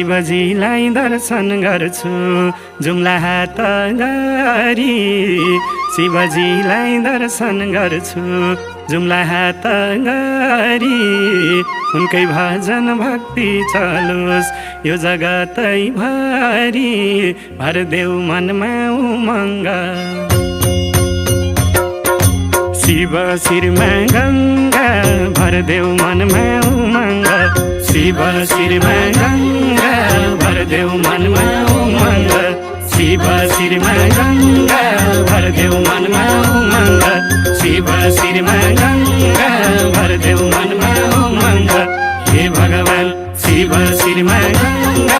शिवजीलाई दर्शन गर्छु जुम्ला हात गरी। शिवजीलाई दर्शन गर्छु जुम्ला हात गरी। उनकै भजन भक्ति चलोस् यो जगतै भरि। भरदेऊ मनमा उमङ्ग शिव शिरमा गङ्गा। भरदेऊ मनमा उमङ्ग शिव शिरमा गङ्गा।